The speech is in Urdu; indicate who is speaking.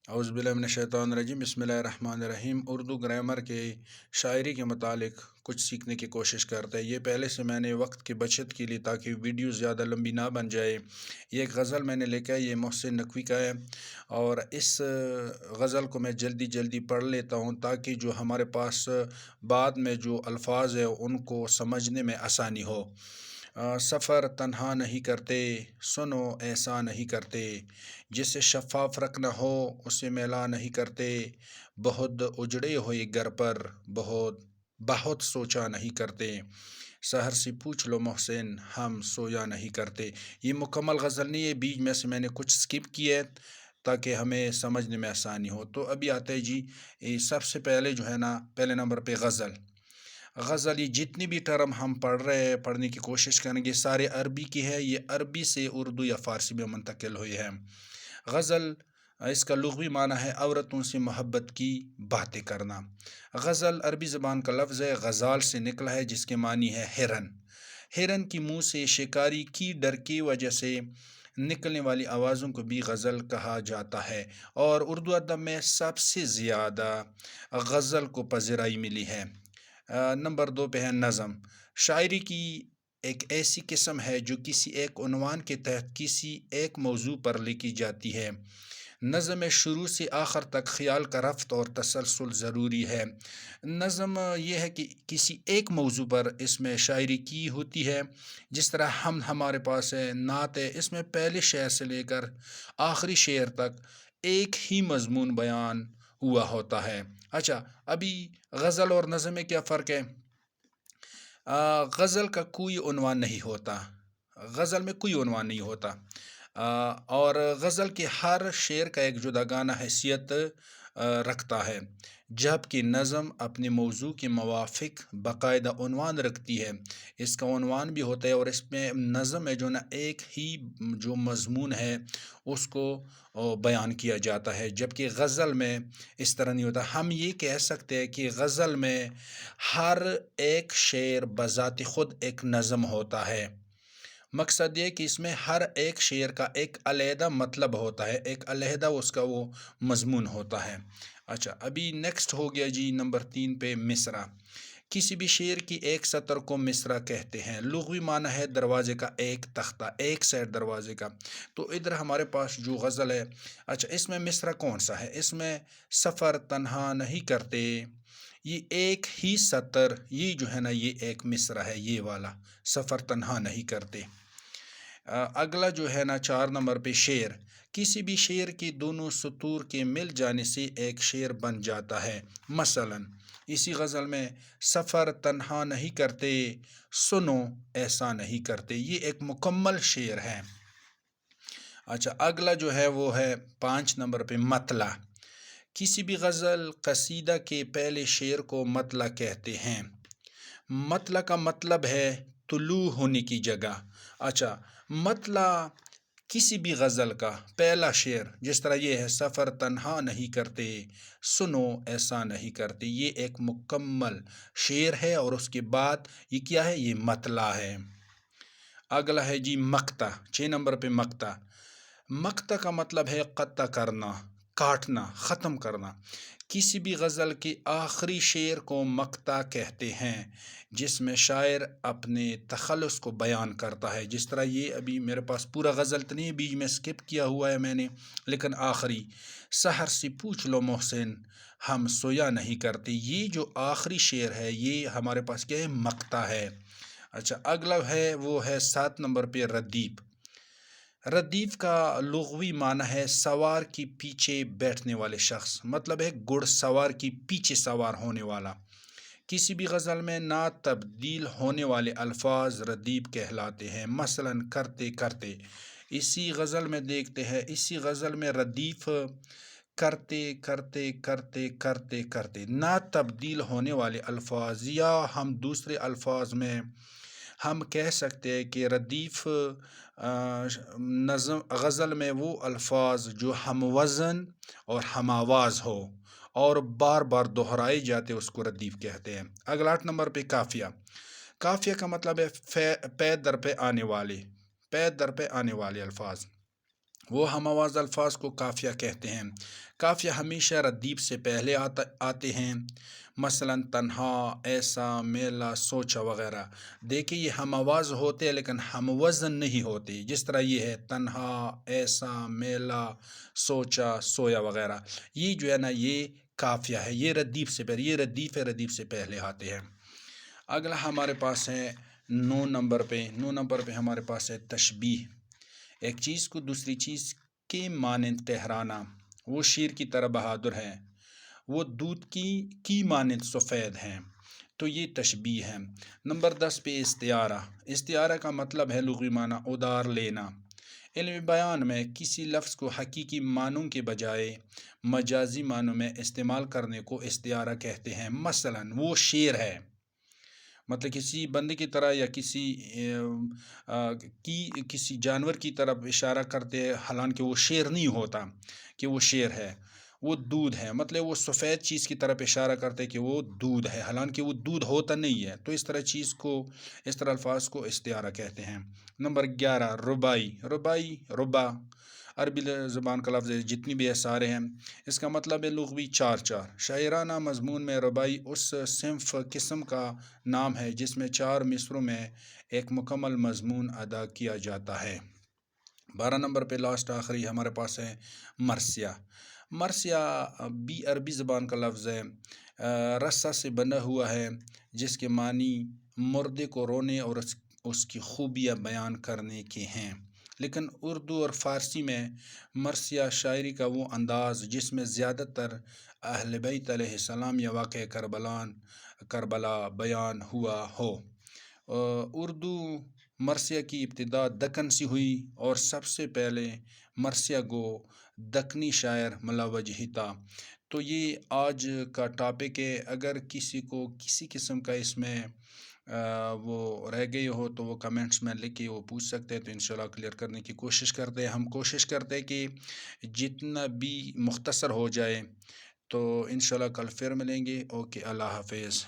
Speaker 1: اعوذ باللہ من الشیطان الرجیم بسم اللہ الرحمن الرحیم۔ اردو گرامر کے شاعری کے متعلق کچھ سیکھنے کی کوشش کرتے ہیں۔ یہ پہلے سے میں نے وقت کی بچت کے لیے تاکہ ویڈیو زیادہ لمبی نہ بن جائے، یہ ایک غزل میں نے لکھا ہے، یہ محسن نقوی کا ہے، اور اس غزل کو میں جلدی جلدی پڑھ لیتا ہوں تاکہ جو ہمارے پاس بعد میں جو الفاظ ہیں ان کو سمجھنے میں آسانی ہو۔ سفر تنہا نہیں کرتے، سنو ایسا نہیں کرتے، جسے شفاف رکھنا ہو اسے میلا نہیں کرتے، بہت اجڑے ہوئے گھر پر بہت بہت سوچا نہیں کرتے، سحر سے پوچھ لو محسن ہم سویا نہیں کرتے۔ یہ مکمل غزل نہیں ہے، بیچ میں سے میں نے کچھ سکپ کیے تاکہ ہمیں سمجھنے میں آسانی ہو۔ تو ابھی آتے ہیں جی، سب سے پہلے جو ہے نا، پہلے نمبر پہ غزل۔ غزل، یہ جتنی بھی ٹرم ہم پڑھ رہے ہیں، پڑھنے کی کوشش کریں گے، سارے عربی کی ہے، یہ عربی سے اردو یا فارسی میں منتقل ہوئے ہیں۔ غزل، اس کا لغوی معنی ہے عورتوں سے محبت کی باتیں کرنا۔ غزل عربی زبان کا لفظ ہے، غزال سے نکلا ہے، جس کے معنی ہے ہرن۔ ہرن کی منہ سے شکاری کی ڈر کی وجہ سے نکلنے والی آوازوں کو بھی غزل کہا جاتا ہے، اور اردو ادب میں سب سے زیادہ غزل کو پذیرائی ملی ہے۔ نمبر 2 پہ ہے نظم۔ شاعری کی ایک ایسی قسم ہے جو کسی ایک عنوان کے تحت کسی ایک موضوع پر لکھی جاتی ہے۔ نظم میں شروع سے آخر تک خیال کا رفت اور تسلسل ضروری ہے۔ نظم یہ ہے کہ کسی ایک موضوع پر اس میں شاعری کی ہوتی ہے، جس طرح ہمارے پاس ہے نعت ہے، اس میں پہلے شعر سے لے کر آخری شعر تک ایک ہی مضمون بیان ہوا ہوتا ہے۔ اچھا، ابھی غزل اور نظم میں کیا فرق ہے؟ غزل کا کوئی عنوان نہیں ہوتا، غزل میں کوئی عنوان نہیں ہوتا، اور غزل کے ہر شعر کا ایک جداگانہ حیثیت رکھتا ہے، جبکہ نظم اپنے موضوع کے موافق باقاعدہ عنوان رکھتی ہے۔ اس کا عنوان بھی ہوتا ہے، اور اس میں نظم میں جو نا ایک ہی جو مضمون ہے اس کو بیان کیا جاتا ہے، جبکہ غزل میں اس طرح نہیں ہوتا۔ ہم یہ کہہ سکتے ہیں کہ غزل میں ہر ایک شعر بذات خود ایک نظم ہوتا ہے۔ مقصد یہ کہ اس میں ہر ایک شعر کا ایک علیحدہ مطلب ہوتا ہے، ایک علیحدہ اس کا وہ مضمون ہوتا ہے۔ اچھا، ابھی نیکسٹ ہو گیا جی نمبر 3 پہ مصرع۔ کسی بھی شعر کی ایک سطر کو مصرع کہتے ہیں۔ لغوی معنی ہے دروازے کا ایک تختہ، ایک سائڈ دروازے کا۔ تو ادھر ہمارے پاس جو غزل ہے، اچھا اس میں مصرع کون سا ہے؟ اس میں سفر تنہا نہیں کرتے، یہ ایک ہی سطر، یہ جو ہے نا یہ ایک مصرع ہے، یہ والا سفر تنہا نہیں کرتے۔ اگلا جو ہے نا 4 نمبر پہ شعر۔ کسی بھی شعر کے دونوں سطور کے مل جانے سے ایک شعر بن جاتا ہے۔ مثلا اسی غزل میں سفر تنہا نہیں کرتے، سنو ایسا نہیں کرتے، یہ ایک مکمل شعر ہے۔ اچھا، اگلا جو ہے وہ ہے 5 نمبر پہ مطلع۔ کسی بھی غزل قصیدہ کے پہلے شعر کو مطلع کہتے ہیں۔ مطلع کا مطلب ہے طلوع ہونے کی جگہ۔ اچھا، مطلع کسی بھی غزل کا پہلا شعر، جس طرح یہ ہے سفر تنہا نہیں کرتے، سنو ایسا نہیں کرتے، یہ ایک مکمل شعر ہے، اور اس کے بعد یہ کیا ہے؟ یہ مطلع ہے۔ اگلا ہے جی مقطع، 6 نمبر پہ مقطع۔ مقطع کا مطلب ہے قطع کرنا، کاٹنا، ختم کرنا۔ کسی بھی غزل کے آخری شعر کو مقطع کہتے ہیں، جس میں شاعر اپنے تخلص کو بیان کرتا ہے، جس طرح یہ ابھی میرے پاس پورا غزل تو نہیں، بیچ میں سکپ کیا ہوا ہے میں نے، لیکن آخری سحر سے پوچھ لو محسن ہم سویا نہیں کرتے، یہ جو آخری شعر ہے یہ ہمارے پاس کیا ہے؟ مقطع ہے۔ اچھا، اگلا ہے وہ ہے 7 نمبر پہ ردیف۔ ردیف کا لغوی معنی ہے سوار کے پیچھے بیٹھنے والے شخص، مطلب ہے گھڑ سوار کے پیچھے سوار ہونے والا۔ کسی بھی غزل میں نا تبدیل ہونے والے الفاظ ردیف کہلاتے ہیں۔ مثلا کرتے کرتے، اسی غزل میں دیکھتے ہیں، اسی غزل میں ردیف کرتے کرتے کرتے کرتے کرتے، نا تبدیل ہونے والے الفاظ، یا ہم دوسرے الفاظ میں ہم کہہ سکتے ہیں کہ ردیف نظم غزل میں وہ الفاظ جو ہم وزن اور ہم آواز ہو اور بار بار دہرائے جاتے اس کو ردیف کہتے ہیں۔ اگلا 8 نمبر پہ قافیہ۔ قافیہ کا مطلب ہے پے در پہ آنے والے، پے در پہ آنے والے الفاظ۔ وہ ہم آواز الفاظ کو قافیہ کہتے ہیں۔ قافیہ ہمیشہ ردیف سے پہلے آتے ہیں، مثلا تنہا، ایسا، میلا، سوچا وغیرہ۔ دیکھیے یہ ہم آواز ہوتے ہیں لیکن ہم وزن نہیں ہوتے، جس طرح یہ ہے تنہا، ایسا، میلا، سوچا، سویا وغیرہ۔ یہ جو ہے نا یہ قافیہ ہے، یہ ردیف سے پہلے، یہ ردیف ہے، ردیف سے پہلے آتے ہیں۔ اگلا ہمارے پاس ہے 9 نمبر پہ ہمارے پاس ہے تشبیہ، ایک چیز کو دوسری چیز کے مانند ٹھہرانا۔ وہ شیر کی طرح بہادر ہے، وہ دودھ کی مانند سفید ہیں، تو یہ تشبیہ ہے۔ نمبر 10 پہ استعارہ، استعارہ کا مطلب ہے لغوی معنی ادار لینا۔ علم بیان میں کسی لفظ کو حقیقی معنوں کے بجائے مجازی معنوں میں استعمال کرنے کو استعارہ کہتے ہیں۔ مثلا وہ شیر ہے، مطلب کسی بندے کی طرح یا کسی جانور کی طرف اشارہ کرتے ہیں، حالانکہ وہ شیر نہیں ہوتا کہ وہ شیر ہے۔ وہ دودھ ہے، مطلب وہ سفید چیز کی طرف اشارہ کرتے کہ وہ دودھ ہے، حالانکہ وہ دودھ ہوتا نہیں ہے۔ تو اس طرح الفاظ کو استعارہ کہتے ہیں۔ نمبر 11 ربائی، ربائی ربا عربی زبان کا لفظ ہے، جتنی بھی اثارے ہیں اس کا مطلب ہے لغوی چار چار۔ شاعرانہ مضمون میں ربائی اس صنف قسم کا نام ہے جس میں 4 مصروں میں ایک مکمل مضمون ادا کیا جاتا ہے۔ 12 نمبر پہ لاسٹ آخری ہمارے پاس ہے مرثیہ۔ مرثیہ بھی عربی زبان کا لفظ ہے، رسہ سے بنا ہوا ہے، جس کے معنی مردے کو رونے اور اس کی خوبیاں بیان کرنے کے ہیں۔ لیکن اردو اور فارسی میں مرثیہ شاعری کا وہ انداز جس میں زیادہ تر اہل بیت علیہ السلام یا واقعہ کربلا بیان ہوا ہو۔ اردو مرثیہ کی ابتدا دکن سے ہوئی اور سب سے پہلے مرثیہ گو دکنی شاعر ملا وجہی تھا۔ تو یہ آج کا ٹاپک ہے، اگر کسی کو کسی قسم کا اس میں وہ رہ گئی ہو تو وہ کمنٹس میں لکھ کے وہ پوچھ سکتے ہیں، تو انشاءاللہ کلیئر کرنے کی کوشش کرتے ہیں۔ ہم کوشش کرتے ہیں کہ جتنا بھی مختصر ہو جائے، تو انشاءاللہ کل پھر ملیں گے۔ اوکے، اللہ حافظ۔